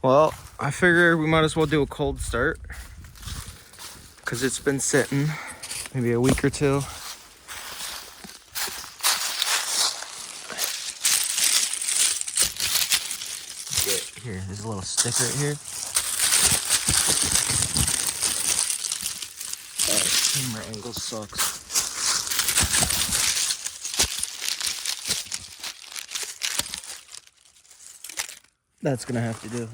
Well, I figure we might as well do a cold start because it's been sitting maybe a week or two. Here, there's a little stick right here. Camera angle sucks. That's gonna have to do.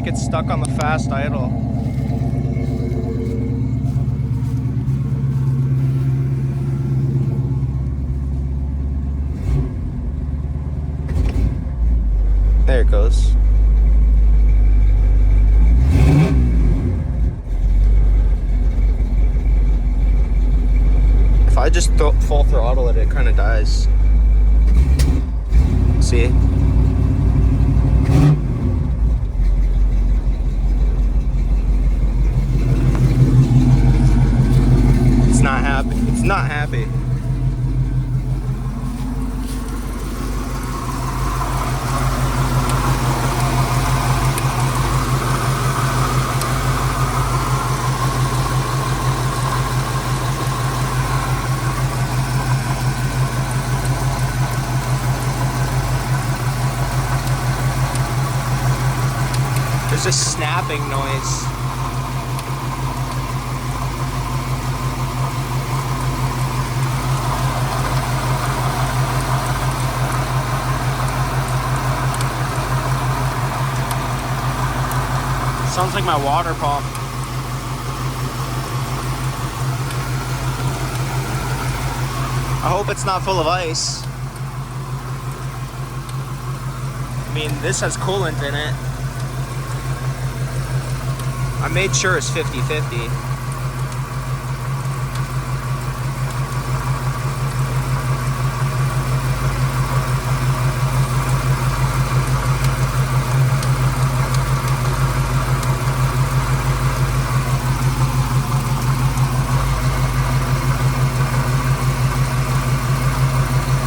It's stuck on the fast idle. There it goes. If I just full throttle it, it kind of dies. See? Not happy. It's not happy. There's a snapping noise. Sounds like my water pump. I hope it's not full of ice. mean, this has coolant in it. I made sure it's 50-50.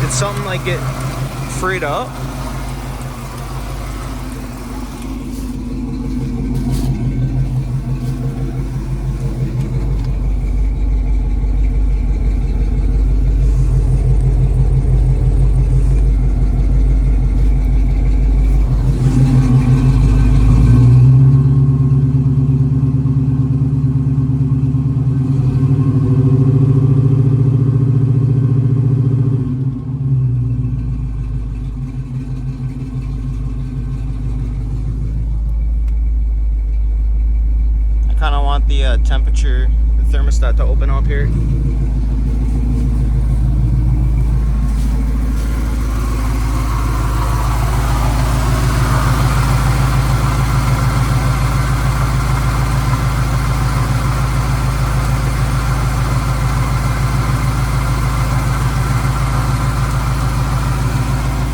Did something like get freed up? Kind of want the temperature, the thermostat to open up here.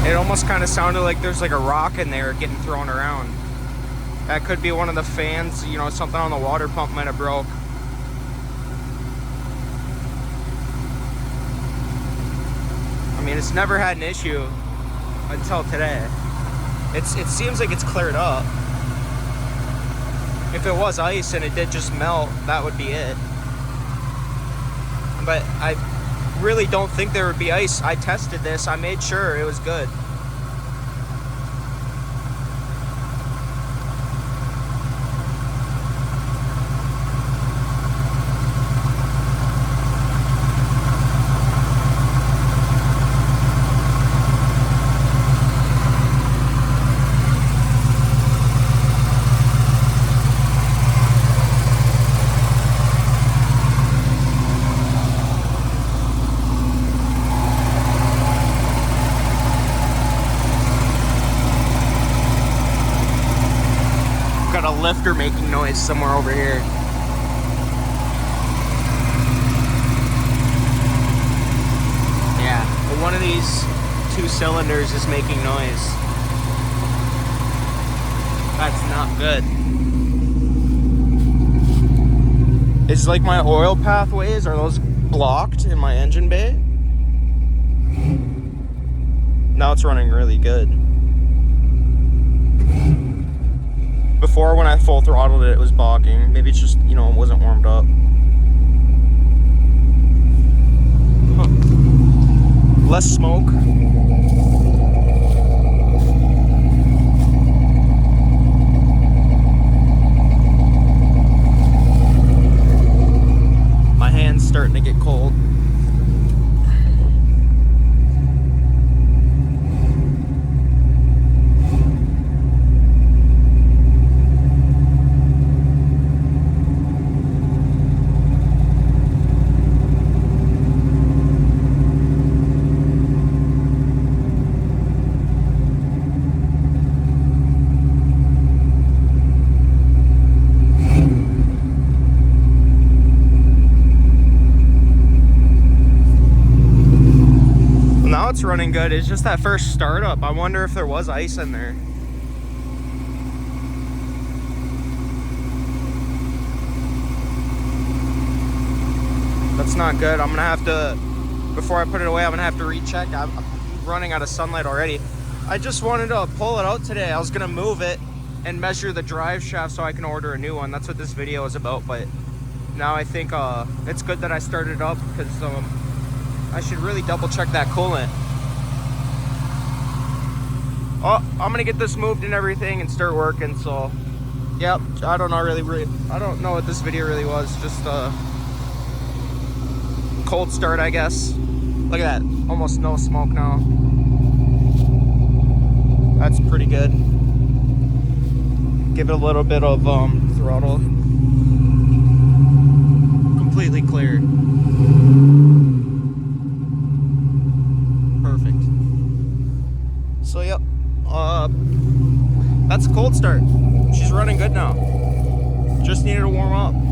It almost kind of sounded like there's like a rock in there getting thrown around. That could be one of the fans, you know, something on the water pump might have broke. I mean, it's never had an issue until today. It seems like it's cleared up. If it was ice and it did just melt, that would be it. But I really don't think there would be ice. I tested this, I made sure it was good. Got a lifter making noise somewhere over here. Yeah, but one of these 2 cylinders is making noise. That's not good. Is like my oil pathways, are those blocked in my engine bay? Now it's running really good. Before, when I full throttled it, it was bogging. Maybe it's just, you know, it wasn't warmed up. Huh. Less smoke. My hand's starting to get cold. It's running good. It's just that first startup. I wonder if there was ice in there. That's not good. I'm gonna have to, before I put it away, I'm gonna have to recheck. I'm running out of sunlight already. I just wanted to pull it out today. I was gonna move it and measure the drive shaft so I can order a new one. That's what this video is about, but now I think it's good that I started up, because I should really double check that coolant. Oh, I'm gonna get this moved and everything and start working. So, yep. I don't know what this video really was. Just cold start, I guess. Look at that, almost no smoke now. That's pretty good. Give it a little bit of throttle. Completely clear. Perfect. So, yep. That's a cold start. She's running good now. Just needed to warm up.